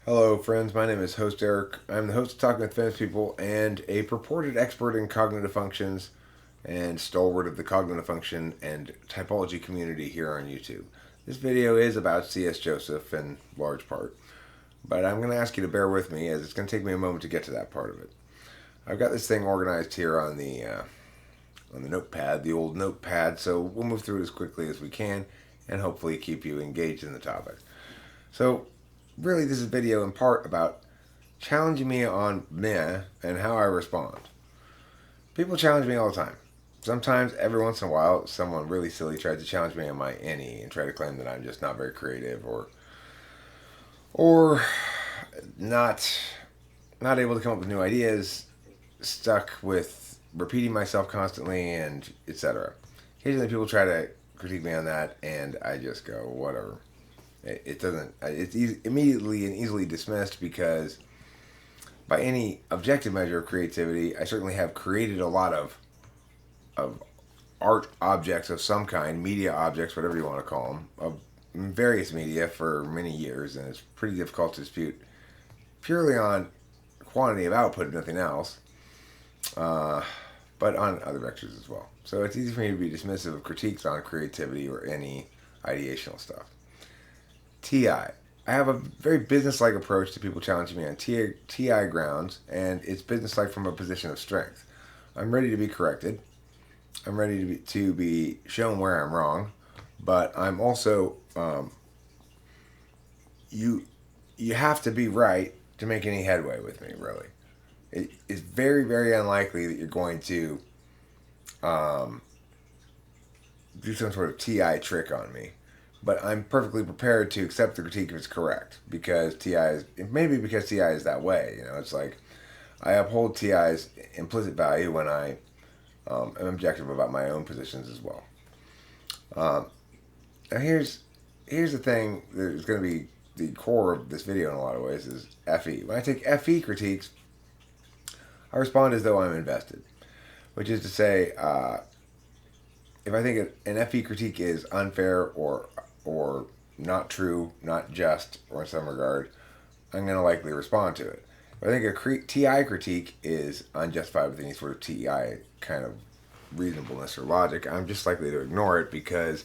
Hello, friends. My name is Host Eric. I'm the host of Talking with Famous People and a purported expert in cognitive functions and stalwart of the cognitive function and typology community here on YouTube. This video is about C.S. Joseph in large part, but I'm going to ask you to bear with me as it's going to take me a moment to get to that part of it. I've got this thing organized here on the notepad, the old notepad, so we'll move through it as quickly as we can and hopefully keep you engaged in the topic. So, really, this is a video in part about challenging me on meh and how I respond. People challenge me all the time. Sometimes, every once in a while, someone really silly tries to challenge me on my any and try to claim that I'm just not very creative or not not able to come up with new ideas, stuck with repeating myself constantly, and etc. Occasionally, people try to critique me on that, and I just go whatever. It doesn't. It's immediately and easily dismissed because by any objective measure of creativity, I certainly have created a lot of art objects of some kind, media objects, whatever you want to call them, of various media for many years, and it's pretty difficult to dispute purely on quantity of output, if nothing else, but on other vectors as well. So it's easy for me to be dismissive of critiques on creativity or any ideational stuff. TI. I have a very business-like approach to people challenging me on TI grounds, and it's business-like from a position of strength. I'm ready to be corrected. I'm ready to be shown where I'm wrong, but I'm also you have to be right to make any headway with me. Really, it is very unlikely that you're going to um, do some sort of TI trick on me. But I'm perfectly prepared to accept the critique if it's correct because TI is maybe because TI is that way. It's like I uphold TI's implicit value when I am objective about my own positions as well. Um, Now here's the thing that is going to be the core of this video in a lot of ways is FE. When I take FE critiques, I respond as though I'm invested, which is to say, if I think an FE critique is unfair or not true, not just, or in some regard, I'm going to likely respond to it. If I think a TI critique is unjustified with any sort of TI kind of reasonableness or logic, I'm just likely to ignore it because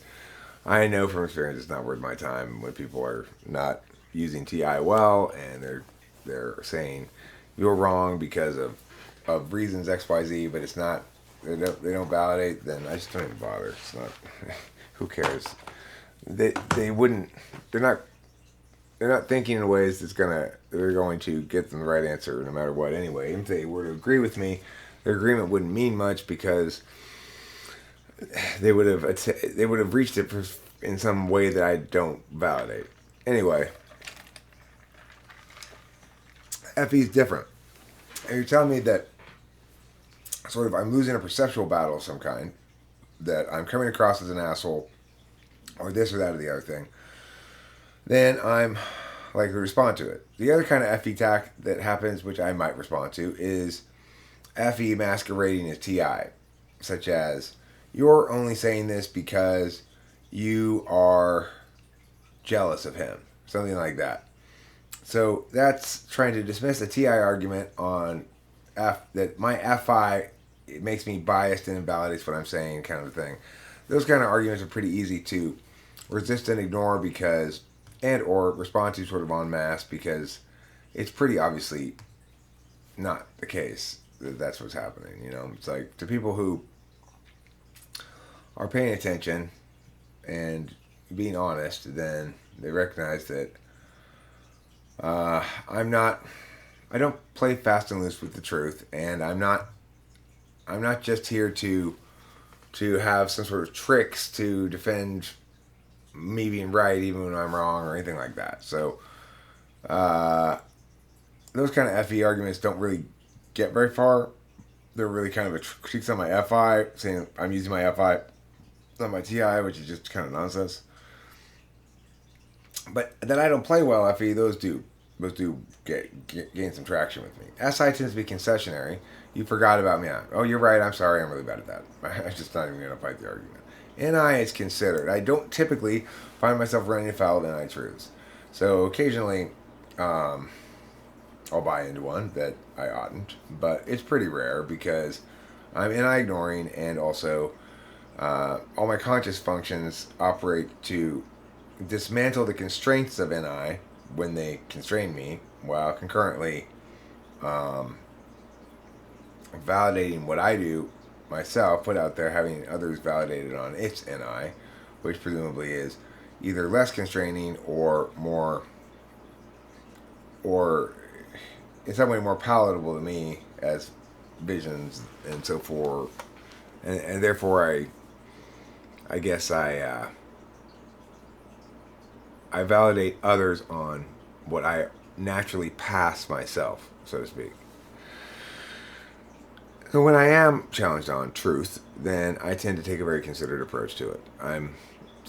I know from experience it's not worth my time when people are not using TI well and they're saying you're wrong because of reasons X Y Z, but it's not they don't validate. Then I just don't even bother. It's not who cares. They wouldn't. They're not thinking in ways they're going to get them the right answer no matter what. Anyway, if they were to agree with me, their agreement wouldn't mean much because they would have reached it in some way that I don't validate. Anyway, FE is different. And you're telling me that sort of I'm losing a perceptual battle of some kind, that I'm coming across as an asshole, or this or that or the other thing, then I'm likely to respond to it. The other kind of FE tack that happens, which I might respond to, is FE masquerading as TI, such as you're only saying this because you are jealous of him, something like that. So that's trying to dismiss the TI argument on that my FI it makes me biased and invalidates what I'm saying, kind of thing. Those kind of arguments are pretty easy to resist and ignore because and or respond to sort of en masse because it's pretty obviously not the case that that's what's happening. It's like to people who are paying attention and being honest, then they recognize that I'm not. I don't play fast and loose with the truth, and I'm not. I'm not just here to have some sort of tricks to defend me being right, even when I'm wrong, or anything like that. So, those kind of FE arguments don't really get very far. They're really kind of a critiques on my FI, saying I'm using my FI, not my TI, which is just kind of nonsense. But that I don't play well FE, those do gain some traction with me. SI tends to be concessionary. You forgot about me. Oh, you're right. I'm sorry. I'm really bad at that. I'm just not even going to fight the argument. NI is considered. I don't typically find myself running afoul of NI truths. So occasionally, I'll buy into one that I oughtn't, but it's pretty rare because I'm NI ignoring, and also all my conscious functions operate to dismantle the constraints of NI when they constrain me, while concurrently um, validating what I do myself, put out there, having others validated on its NI, which presumably is either less constraining or more, or in some way more palatable to me as visions and so forth, and therefore I guess I validate others on what I naturally pass myself, so to speak. So when I am challenged on truth, then I tend to take a very considered approach to it.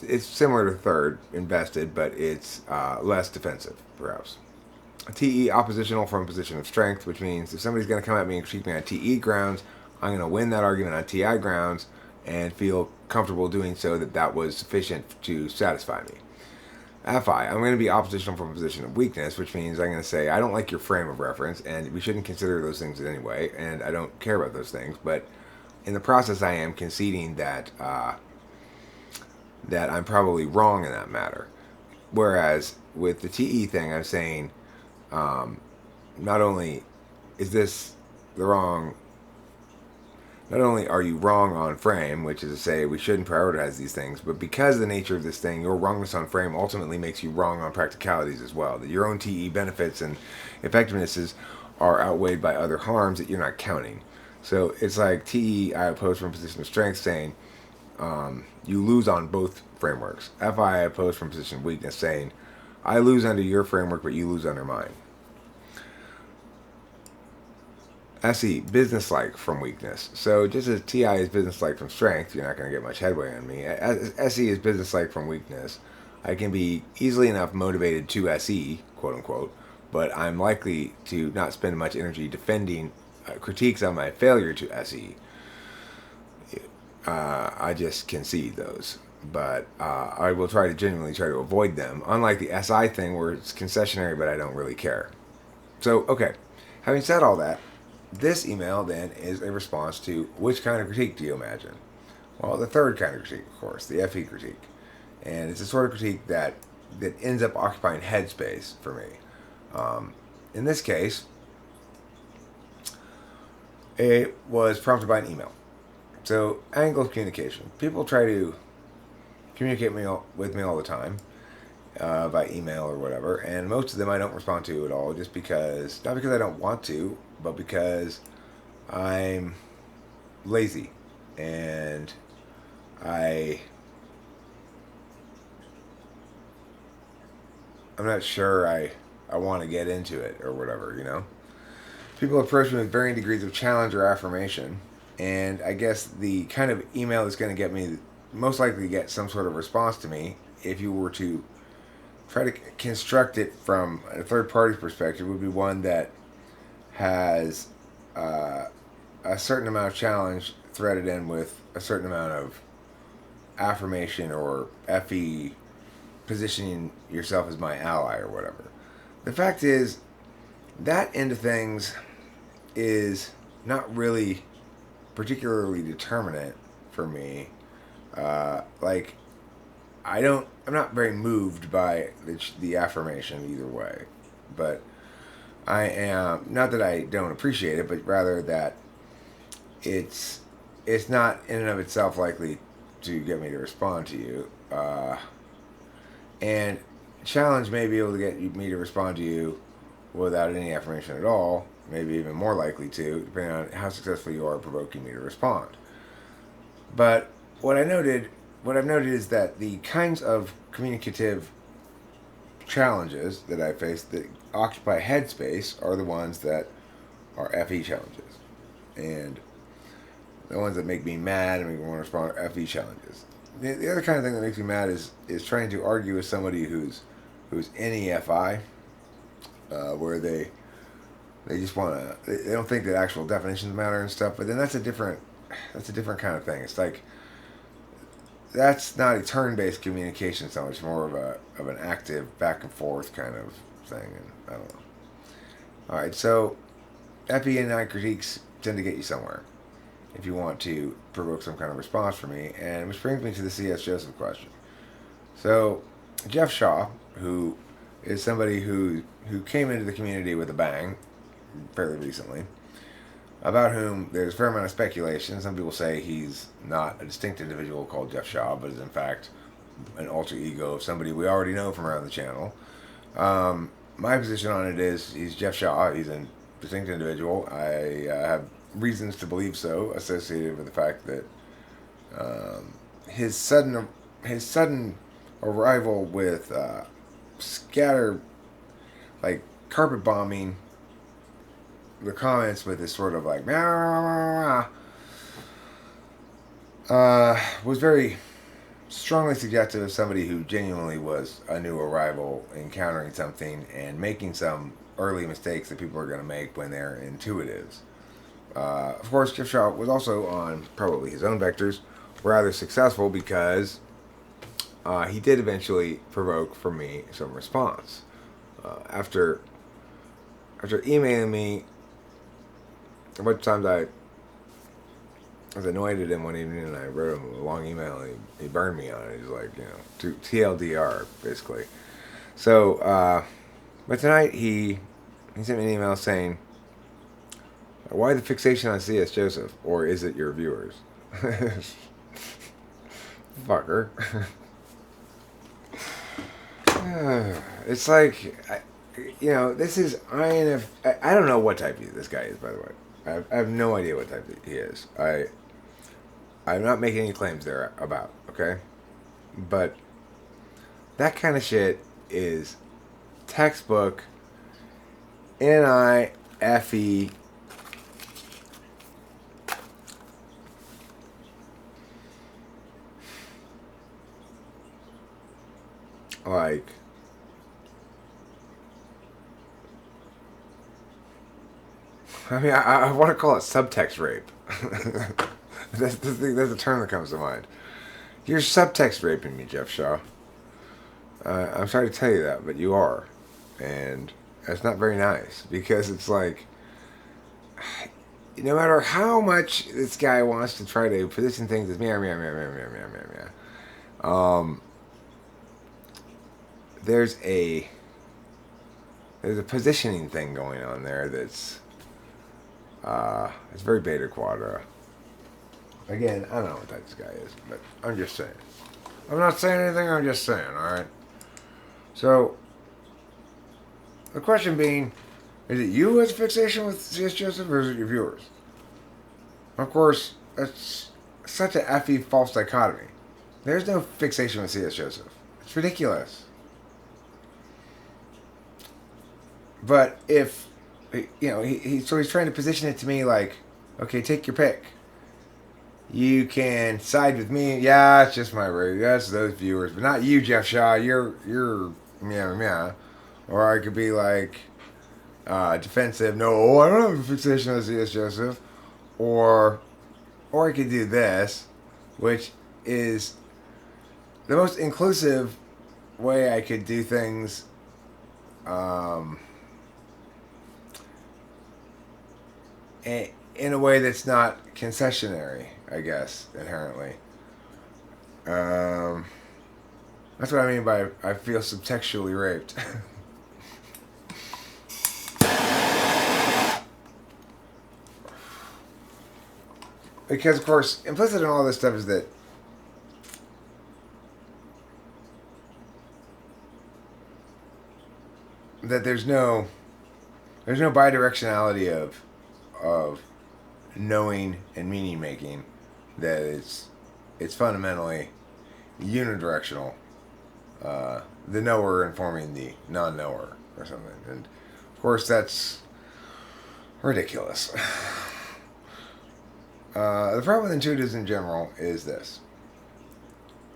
It's similar to third, invested, but it's less defensive, perhaps. TE oppositional from a position of strength, which means if somebody's going to come at me and critique me on TE grounds, I'm going to win that argument on TI grounds and feel comfortable doing so that was sufficient to satisfy me. FI, I'm going to be oppositional from a position of weakness, which means I'm going to say, I don't like your frame of reference, and we shouldn't consider those things anyway, and I don't care about those things, but in the process I am conceding that that I'm probably wrong in that matter. Whereas with the TE thing, I'm saying, not only is this the wrong, not only are you wrong on frame, which is to say we shouldn't prioritize these things, but because of the nature of this thing, your wrongness on frame ultimately makes you wrong on practicalities as well. That your own TE benefits and effectivenesses are outweighed by other harms that you're not counting. So it's like TE, I oppose from a position of strength, saying you lose on both frameworks. FI, I oppose from a position of weakness, saying I lose under your framework, but you lose under mine. SE, businesslike from weakness. So just as TI is businesslike from strength, you're not going to get much headway on me. SE is businesslike from weakness. I can be easily enough motivated to SE, quote unquote, but I'm likely to not spend much energy defending critiques on my failure to SE. I just concede those. But I will genuinely try to avoid them. Unlike the SI thing where it's concessionary, but I don't really care. So, okay. Having said all that, this email then is a response to which kind of critique do you imagine? Well, the third kind of critique, of course, the FE critique. And it's a sort of critique that ends up occupying headspace for me. In this case, it was prompted by an email. So, angle of communication. People try to communicate with me all the time by email or whatever, and most of them I don't respond to at all, just because, not because I don't want to, but because I'm lazy and I'm not sure I want to get into it or whatever, you know. People approach me with varying degrees of challenge or affirmation, and I guess the kind of email that's going to get me most likely to get some sort of response to me, if you were to try to construct it from a third party's perspective, would be one that has a certain amount of challenge threaded in with a certain amount of affirmation or FE, positioning yourself as my ally or whatever. The fact is, that end of things is not really particularly determinate for me. I'm not very moved by the affirmation either way, but I am, not that I don't appreciate it, but rather that it's not in and of itself likely to get me to respond to you, and challenge may be able to get me to respond to you without any affirmation at all, maybe even more likely to, depending on how successful you are at provoking me to respond. But what I've noted is that the kinds of communicative challenges that I face that occupy headspace are the ones that are FE challenges. And the ones that make me mad and make me want to respond are FE challenges. The other kind of thing that makes me mad is trying to argue with somebody who's NEFI, where they just want to, they don't think that actual definitions matter and stuff, but then that's a different kind of thing. It's like, that's not a turn-based communication so much, more of an active back and forth kind of thing, and I don't know. All right, so FE&I critiques tend to get you somewhere if you want to provoke some kind of response from me, and which brings me to the C.S. Joseph question. So, Jeff Shaw, who is somebody who came into the community with a bang fairly recently, about whom there's a fair amount of speculation. Some people say he's not a distinct individual called Jeff Shaw, but is in fact an alter ego of somebody we already know from around the channel. My position on it is he's Jeff Shaw. He's a distinct individual. I have reasons to believe so, associated with the fact that his sudden arrival with scatter, like carpet bombing the comments with this sort of like was very strongly suggestive of somebody who genuinely was a new arrival encountering something and making some early mistakes that people are going to make when they're intuitives. Of course, Jeff Shaw was also on probably his own vectors rather successful because he did eventually provoke from me some response. After emailing me a bunch of times, I was annoyed at him one evening and I wrote him a long email and he burned me on it. He's like, to TLDR, basically. So, but tonight he sent me an email saying, why the fixation on C.S. Joseph? Or is it your viewers? Fucker. It's like, this is INF. I don't know what type this guy is, by the way. I have no idea what type he is. I'm not making any claims there about, okay? But that kind of shit is textbook NIFE like I want to call it subtext rape. that's a term that comes to mind. You're subtext raping me, Jeff Shaw. I'm sorry to tell you that, but you are. And that's not very nice, because it's like, no matter how much this guy wants to try to position things as there's a positioning thing going on there that's it's very beta quadra. Again, I don't know what type this guy is, but I'm just saying. I'm not saying anything, I'm just saying, alright? So, the question being, is it you who has a fixation with C.S. Joseph, or is it your viewers? Of course, that's such a effing false dichotomy. There's no fixation with C.S. Joseph. It's ridiculous. But if, so he's trying to position it to me like, okay, take your pick. You can side with me. Yeah, it's just my rating. That's those viewers, but not you, Jeff Shaw. You're meow. Or I could be like defensive. No, I don't have a fixation on C.S. Joseph. Or I could do this, which is the most inclusive way I could do things. In a way that's not concessionary, I guess, inherently. That's what I mean by I feel subtextually raped. Because, of course, implicit in all this stuff is that there's no bidirectionality of knowing and meaning making, that it's fundamentally unidirectional. The knower informing the non-knower or something, and of course that's ridiculous. The problem with intuitives in general is this: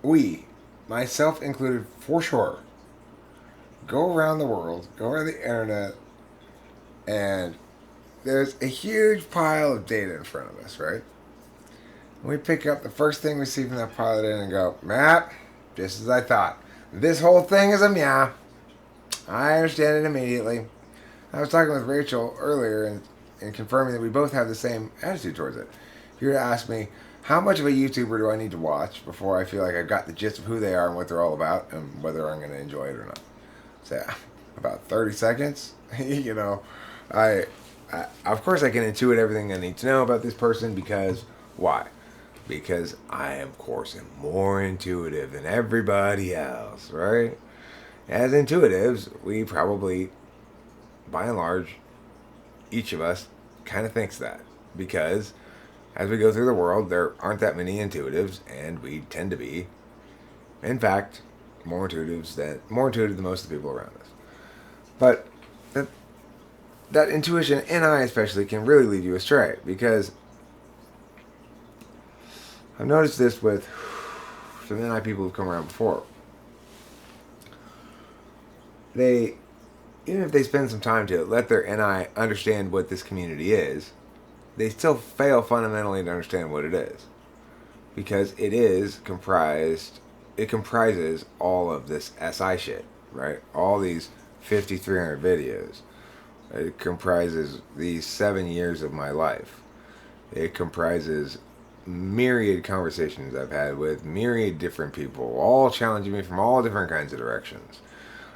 we, myself included for sure, go around the world, go around the internet, and there's a huge pile of data in front of us, right? And we pick up the first thing we see from that pile of data and go, map, just as I thought. This whole thing is a meow. I understand it immediately. I was talking with Rachel earlier and confirming that we both have the same attitude towards it. If you were to ask me, how much of a YouTuber do I need to watch before I feel like I've got the gist of who they are and what they're all about and whether I'm going to enjoy it or not? Say, about 30 seconds. You know, of course I can intuit everything I need to know about this person because why? Because I, of course, am more intuitive than everybody else, right? As intuitives, we probably, by and large, each of us kind of thinks that because as we go through the world, there aren't that many intuitives, and we tend to be, in fact, more intuitive than most of the people around us. But that intuition, and I especially, can really lead you astray because I've noticed this with some NI people who've come around before. They, even if they spend some time to let their NI understand what this community is, they still fail fundamentally to understand what it is. Because it comprises all of this SI shit, right? All these 5,300 videos. It comprises these 7 years of my life. It comprises myriad conversations I've had with myriad different people, all challenging me from all different kinds of directions.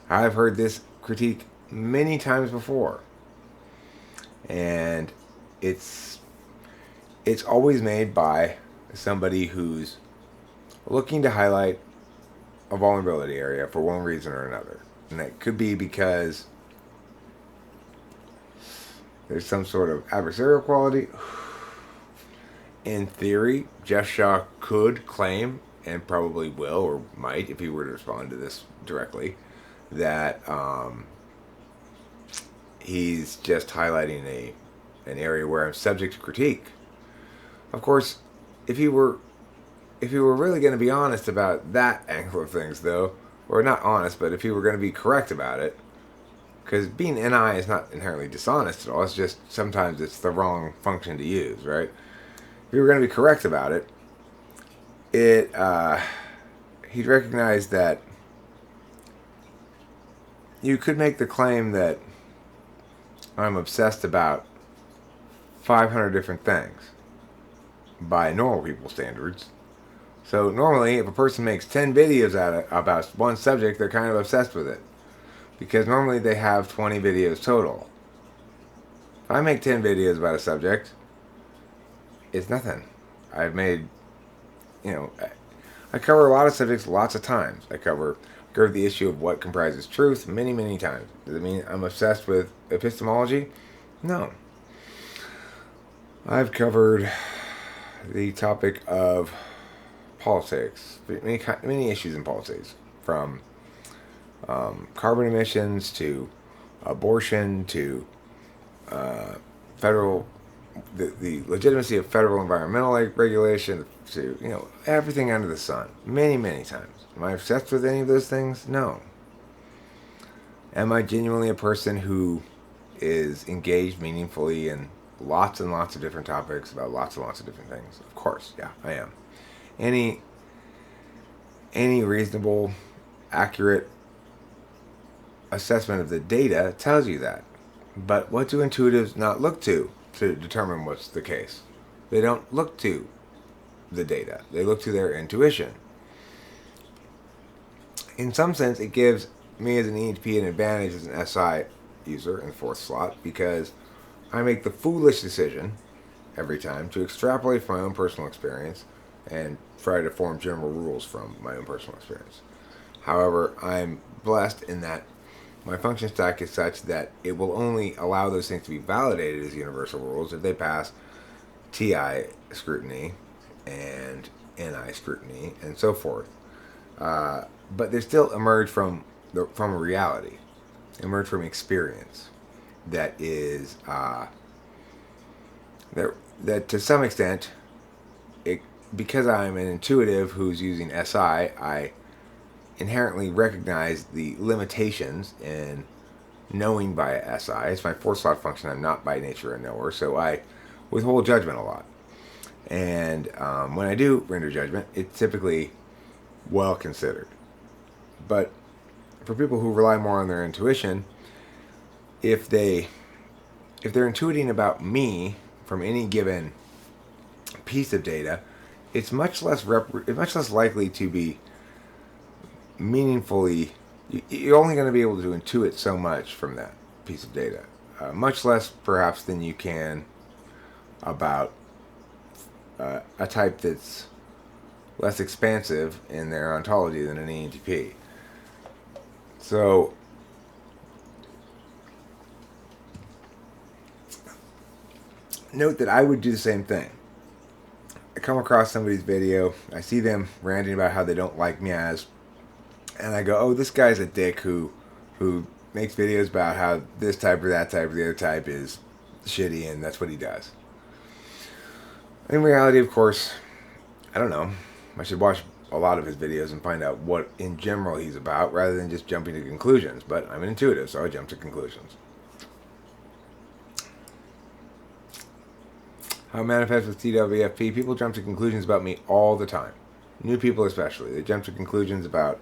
I've heard this critique many times before. And it's always made by somebody who's looking to highlight a vulnerability area for one reason or another. And that could be because there's some sort of adversarial quality. In theory, Jeff Shaw could claim, and probably will or might if he were to respond to this directly, that he's just highlighting an area where I'm subject to critique. Of course, if he were really going to be honest about that angle of things, though, or not honest, but if he were going to be correct about it, because being NI is not inherently dishonest at all, it's just sometimes it's the wrong function to use, right? If he were going to be correct about it, he'd recognize that you could make the claim that I'm obsessed about 500 different things by normal people standards. So normally, if a person makes 10 videos about one subject, they're kind of obsessed with it. Because normally they have 20 videos total. If I make 10 videos about a subject, it's nothing. I've made, I cover a lot of subjects lots of times. I cover the issue of what comprises truth many, many times. Does it mean I'm obsessed with epistemology? No. I've covered the topic of politics, many issues in politics, from carbon emissions to abortion to the legitimacy of federal environmental regulation to everything under the sun, many, many times. Am I obsessed with any of those things? No. Am I genuinely a person who is engaged meaningfully in lots and lots of different topics about lots and lots of different things? Of course, yeah, I am. Any reasonable, accurate assessment of the data tells you that. But what do intuitives not look to determine what's the case? They don't look to the data. They look to their intuition. In some sense, it gives me as an ENTP an advantage as an SI user in the fourth slot because I make the foolish decision every time to extrapolate from my own personal experience and try to form general rules from my own personal experience. However, I'm blessed in that my function stack is such that it will only allow those things to be validated as universal rules if they pass TI scrutiny and NI scrutiny and so forth. But they still emerge from a reality, emerge from experience that is that to some extent, because I'm an intuitive who's using SI, I inherently recognize the limitations in knowing by a SI. It's my fourth slot function. I'm not by nature a knower, so I withhold judgment a lot. And when I do render judgment, it's typically well considered. But for people who rely more on their intuition, if they're intuiting about me from any given piece of data, it's much less likely to be meaningfully. You're only going to be able to intuit so much from that piece of data, much less perhaps than you can about a type that's less expansive in their ontology than an ENTP. So note that I would do the same thing. I come across somebody's video, I see them ranting about how they don't like me as, and I go, oh, this guy's a dick who makes videos about how this type or that type or the other type is shitty, and that's what he does. In reality, of course, I don't know. I should watch a lot of his videos and find out what in general he's about rather than just jumping to conclusions. But I'm an intuitive, so I jump to conclusions. How it manifests with TWFP, people jump to conclusions about me all the time. New people especially. They jump to conclusions about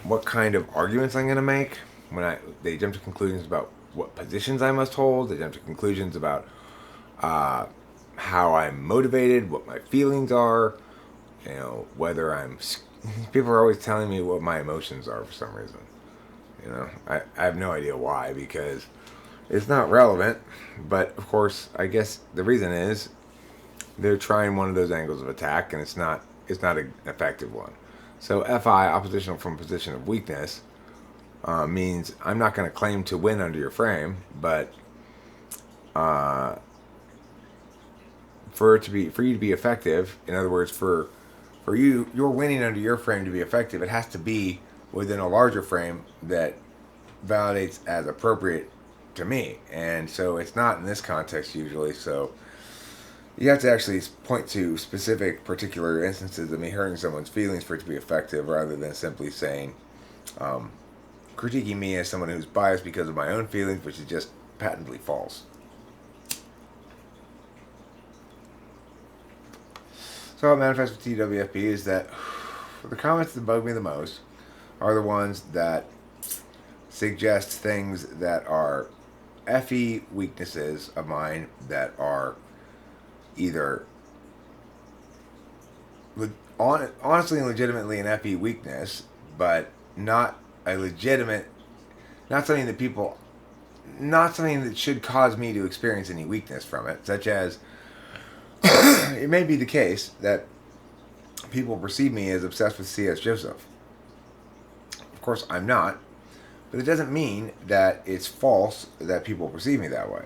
what kind of arguments I'm going to make. They jump to conclusions about what positions I must hold. They jump to conclusions about how I'm motivated, what my feelings are, whether I'm... People are always telling me what my emotions are for some reason. I have no idea why, because it's not relevant, but of course, I guess the reason is they're trying one of those angles of attack, and it's not an effective one. So FI, oppositional from a position of weakness, means I'm not going to claim to win under your frame, but for you to be effective, in other words, for your winning under your frame to be effective, it has to be within a larger frame that validates as appropriate to me. And so it's not in this context usually, so you have to actually point to specific particular instances of me hurting someone's feelings for it to be effective, rather than simply saying, critiquing me as someone who's biased because of my own feelings, which is just patently false. So how it manifests with TWFP is that the comments that bug me the most are the ones that suggest things that are FE weaknesses of mine that are either honestly and legitimately an FE weakness, but not something that should cause me to experience any weakness from it, such as it may be the case that people perceive me as obsessed with C.S. Joseph. Of course, I'm not, but it doesn't mean that it's false that people perceive me that way.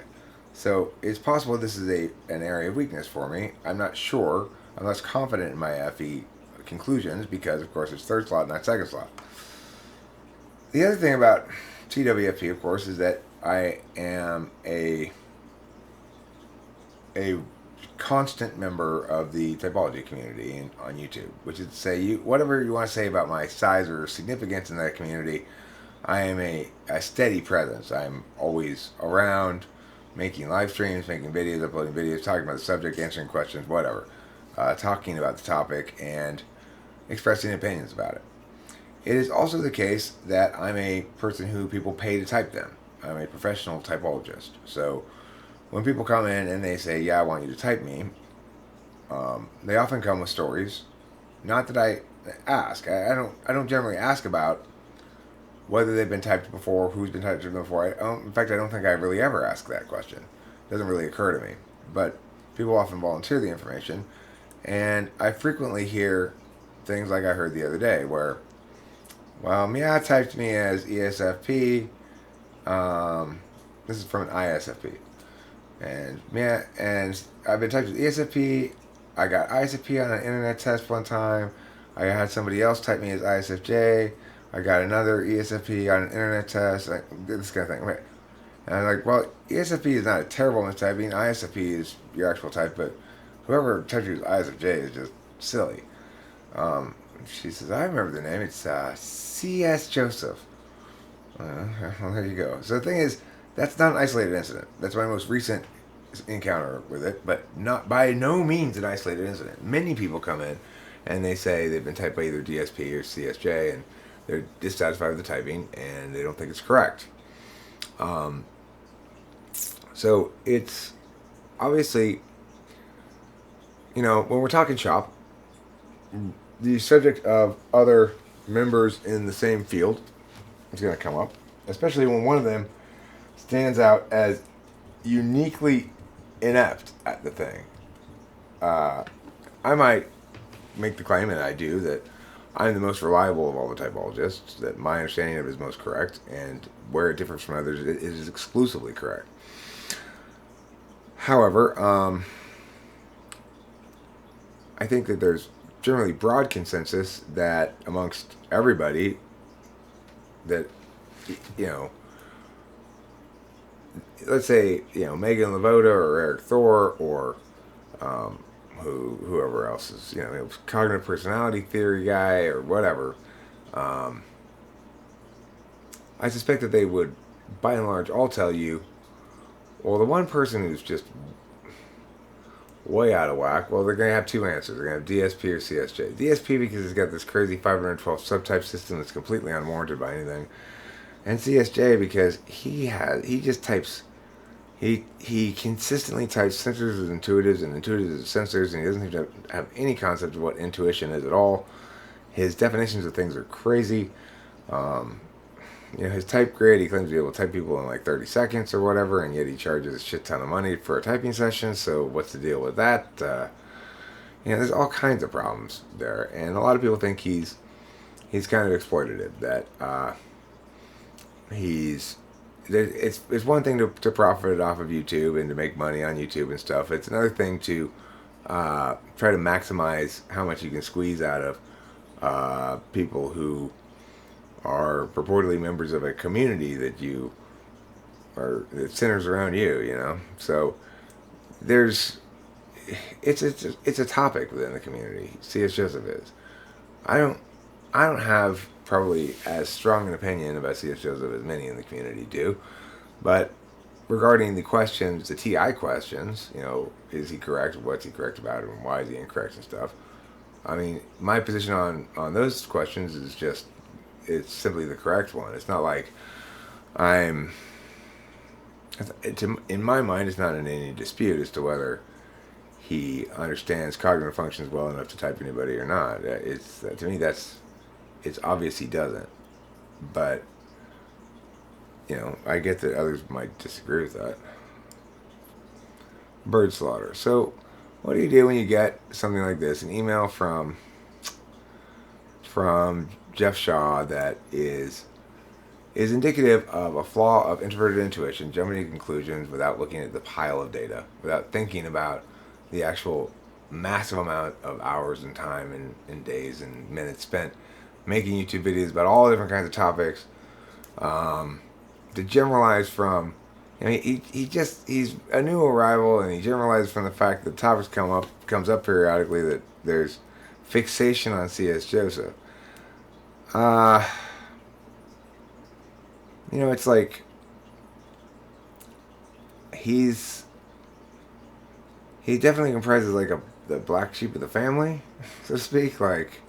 So it's possible this is an area of weakness for me. I'm not sure. I'm less confident in my FE conclusions because, of course, it's third slot, not second slot. The other thing about TWFP, of course, is that I am a constant member of the Typology community on YouTube, which is to say, whatever you want to say about my size or significance in that community, I am a steady presence. I'm always around, making live streams, making videos, uploading videos, talking about the subject, answering questions, whatever, talking about the topic, and expressing opinions about it. It is also the case that I'm a person who people pay to type them. I'm a professional typologist. So when people come in and they say, yeah, I want you to type me, they often come with stories. Not that I ask. I don't generally ask about whether they've been typed before, who's been typed before. In fact, I don't think I really ever ask that question. It doesn't really occur to me. But people often volunteer the information, and I frequently hear things like I heard the other day, where, well, Mia typed me as ESFP. This is from an ISFP. And I've been typed as ESFP. I got ISFP on an internet test one time. I had somebody else type me as ISFJ. I got another ESFP on an internet test. This kind of thing. Okay. And I'm like, well, ESFP is not a terrible mistyping. ISFP is your actual type, but whoever typed you as ISFJ is just silly. She says, I remember the name. It's C.S. Joseph. Well, there you go. So the thing is, that's not an isolated incident. That's my most recent encounter with it, but not by no means an isolated incident. Many people come in and they say they've been typed by either DSP or CSJ, and They're dissatisfied with the typing and they don't think it's correct. So it's obviously, when we're talking shop, the subject of other members in the same field is going to come up, especially when one of them stands out as uniquely inept at the thing. I might make the claim, and I do, that I'm the most reliable of all the typologists, that my understanding of it is most correct, and where it differs from others, it is exclusively correct. However, I think that there's generally broad consensus that amongst everybody that, let's say, Megan Lavoda or Eric Thor or whoever else is, cognitive personality theory guy or whatever, I suspect that they would, by and large, all tell you, well, the one person who's just way out of whack, well, they're going to have two answers. They're going to have DSP or CSJ. DSP because it's got this crazy 512 subtype system that's completely unwarranted by anything. And CSJ because he just types, he consistently types sensors as intuitives and intuitives as sensors, and he doesn't even have any concept of what intuition is at all. His definitions of things are crazy. His type grid, he claims to be able to type people in like 30 seconds or whatever, and yet he charges a shit ton of money for a typing session, so what's the deal with that? There's all kinds of problems there, and a lot of people think he's kind of exploitative, that it's one thing to profit off of YouTube and to make money on YouTube and stuff. It's another thing to try to maximize how much you can squeeze out of people who are purportedly members of a community that centers around you. So it's a topic within the community. C.S. Joseph is. I don't have probably as strong an opinion about C.S. Joseph as many in the community do, but regarding the questions, the TI questions, is he correct? What's he correct about, and why is he incorrect and stuff? I mean, my position on those questions is just, it's simply the correct one. It's not like in my mind, it's not in any dispute as to whether he understands cognitive functions well enough to type anybody or not. To me, it's obvious he doesn't. But, I get that others might disagree with that. Bird slaughter. So, what do you do when you get something like this? An email from Jeff Shaw that is indicative of a flaw of introverted intuition, jumping to conclusions without looking at the pile of data, without thinking about the actual massive amount of hours and time and days and minutes spent making YouTube videos about all different kinds of topics, to generalize from, he's a new arrival, and he generalized from the fact that topics comes up periodically, that there's fixation on C.S. Joseph. It's like he definitely comprises like the black sheep of the family, so to speak. Like,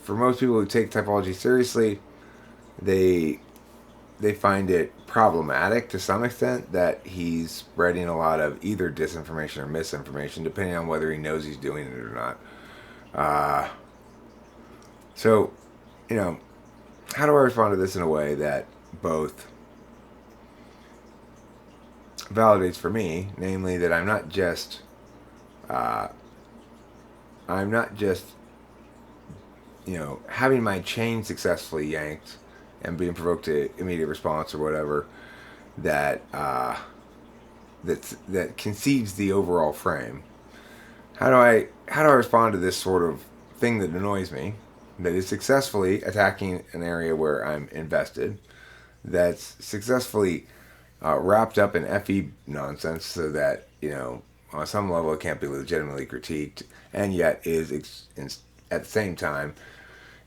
for most people who take typology seriously, they find it problematic to some extent that he's spreading a lot of either disinformation or misinformation, depending on whether he knows he's doing it or not. So, how do I respond to this in a way that both validates for me, namely that I'm not just having my chain successfully yanked and being provoked to immediate response or whatever, that concedes the overall frame. How do I respond to this sort of thing that annoys me, that is successfully attacking an area where I'm invested, that's successfully wrapped up in FE nonsense, so that on some level it can't be legitimately critiqued, and yet is at the same time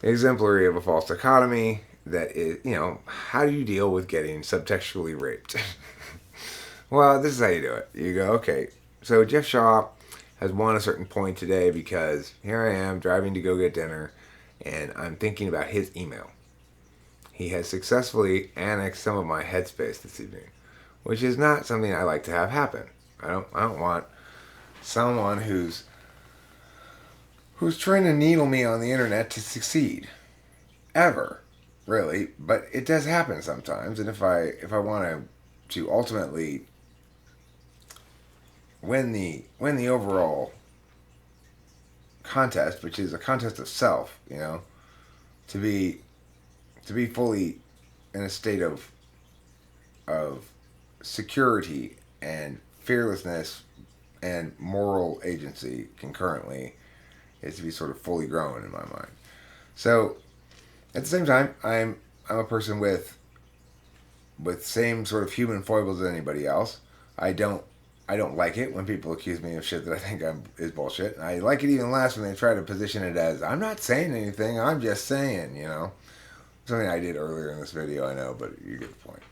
exemplary of a false dichotomy that is, how do you deal with getting subtextually raped? Well, this is how you do it. You go, okay, so Jeff Shaw has won a certain point today because here I am driving to go get dinner, and I'm thinking about his email. He has successfully annexed some of my Headspace this evening, which is not something I like to have happen. I don't want someone who's trying to needle me on the internet to succeed. Ever. Really. But it does happen sometimes, and if I want to ultimately win the overall contest, which is a contest of self, to be fully in a state of security and fearlessness and moral agency concurrently, is to be sort of fully grown in my mind. So at the same time, I'm a person with same sort of human foibles as anybody else. I don't like it when people accuse me of shit that I think is bullshit. And I like it even less when they try to position it as, I'm not saying anything, I'm just saying, Something I did earlier in this video, I know, but you get the point.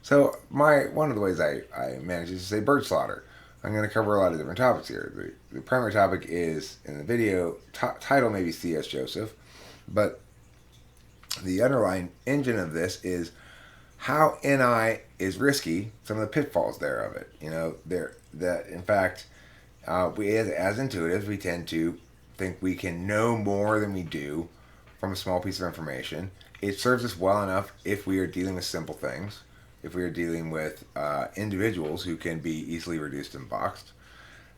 So one of the ways I manage is to say bird slaughter. I'm going to cover a lot of different topics here. The primary topic is, in the video, title may be C.S. Joseph, but the underlying engine of this is how NI is risky, some of the pitfalls there of it. That in fact, we as intuitives, we tend to think we can know more than we do from a small piece of information. It serves us well enough if we are dealing with simple things, if we are dealing with individuals who can be easily reduced and boxed.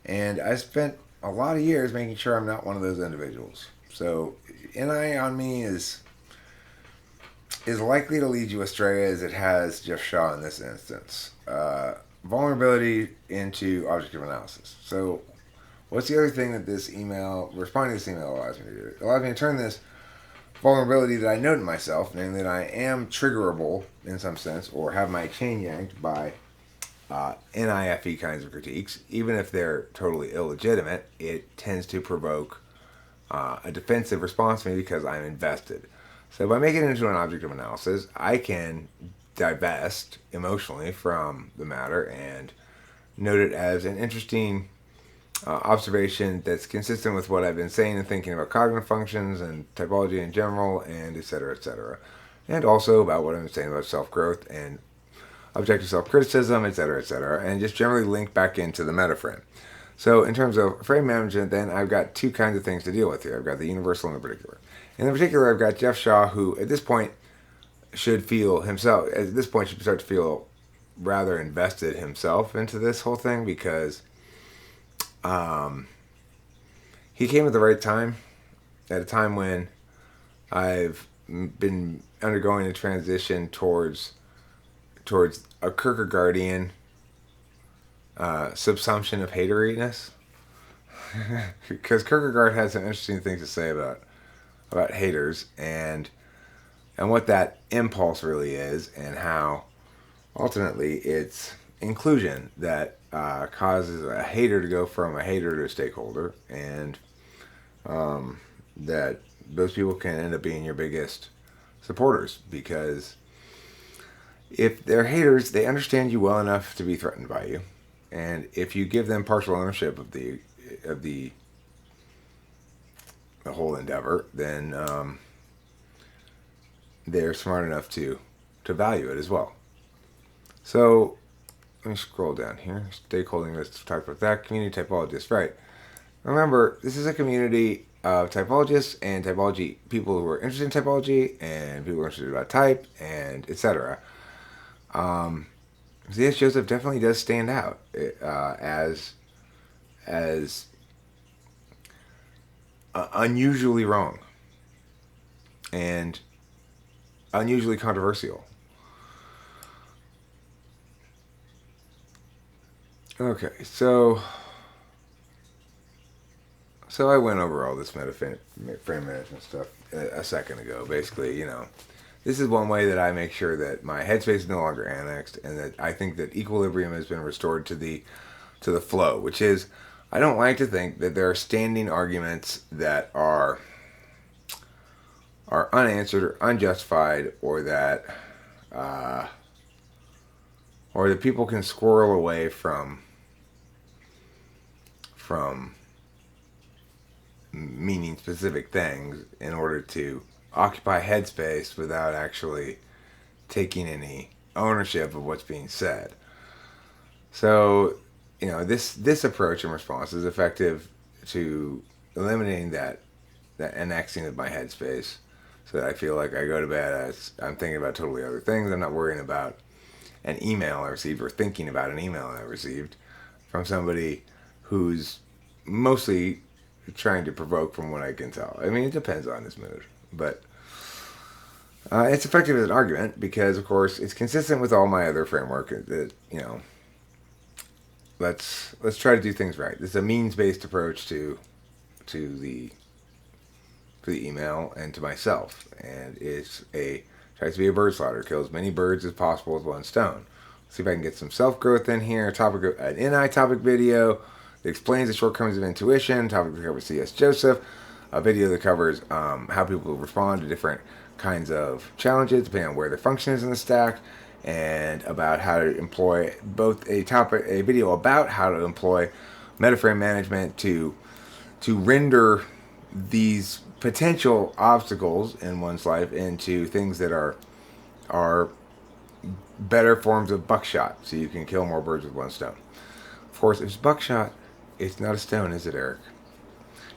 And I spent a lot of years making sure I'm not one of those individuals. So NI on me is likely to lead you astray as it has Jeff Shaw in this instance. Vulnerability into objective analysis. So what's the other thing that responding to this email allows me to do? It allows me to turn this vulnerability that I note in myself, namely that I am triggerable in some sense, or have my chain yanked by NIFE kinds of critiques, even if they're totally illegitimate, it tends to provoke a defensive response to me because I'm invested. So by making it into an object of analysis, I can divest emotionally from the matter and note it as an interesting observation that's consistent with what I've been saying and thinking about cognitive functions and typology in general, and et cetera, et cetera. And also about what I'm saying about self-growth and objective self-criticism, et cetera, and just generally link back into the metaframe. So in terms of frame management, then I've got two kinds of things to deal with here. I've got the universal and the particular. In the particular, I've got Jeff Shaw, who at this point should start to feel rather invested himself into this whole thing, because he came at the right time, at a time when I've been undergoing a transition towards a Kierkegaardian subsumption of hateriness. Because Kierkegaard has some interesting things to say about haters and what that impulse really is, and how ultimately it's inclusion that causes a hater to go from a hater to a stakeholder, and that those people can end up being your biggest supporters, because if they're haters, they understand you well enough to be threatened by you, and if you give them partial ownership of the whole endeavor, then they're smart enough to value it as well. So let me scroll down here. Stakeholding, let's talk about that. Community typologists, right? Remember, this is a community of typologists and typology people who are interested in typology and people who are interested about type and etc. C.S. Joseph definitely does stand out as unusually wrong and unusually controversial. Okay, so I went over all this frame management stuff a second ago. Basically, this is one way that I make sure that my headspace is no longer annexed, and that I think that equilibrium has been restored to the flow, which is, I don't like to think that there are standing arguments that are unanswered or unjustified, or that people can squirrel away from meaning specific things in order to occupy headspace without actually taking any ownership of what's being said. So, this approach and response is effective to eliminating that annexing of my headspace, so that I feel like I go to bed as I'm thinking about totally other things. I'm not worrying about an email I received or thinking about an email I received from somebody who's mostly trying to provoke, from what I can tell. I mean, it depends on his mood, but it's effective as an argument because, of course, it's consistent with all my other framework. That let's try to do things right. This is a means-based approach to the email and to myself, and tries to be a bird slaughter, kill as many birds as possible with one stone. See if I can get some self-growth in here. An NI topic video that explains the shortcomings of intuition. Topic that covers C.S. Joseph. A video that covers how people respond to different kinds of challenges depending on where their function is in the stack, and about how to employ a video about how to employ metaframe management to render these potential obstacles in one's life into things that are better forms of buckshot, so you can kill more birds with one stone. Of course, if it's buckshot, it's not a stone, is it, Eric?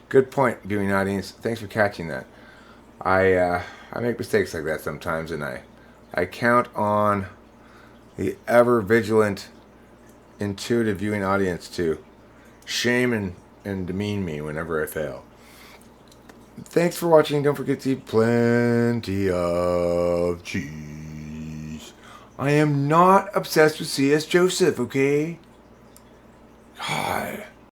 Good point, viewing audience. Thanks for catching that. I make mistakes like that sometimes, and I count on the ever vigilant, intuitive viewing audience to shame and demean me whenever I fail. Thanks for watching. Don't forget to eat plenty of cheese. I am not obsessed with C.S. Joseph, okay? God.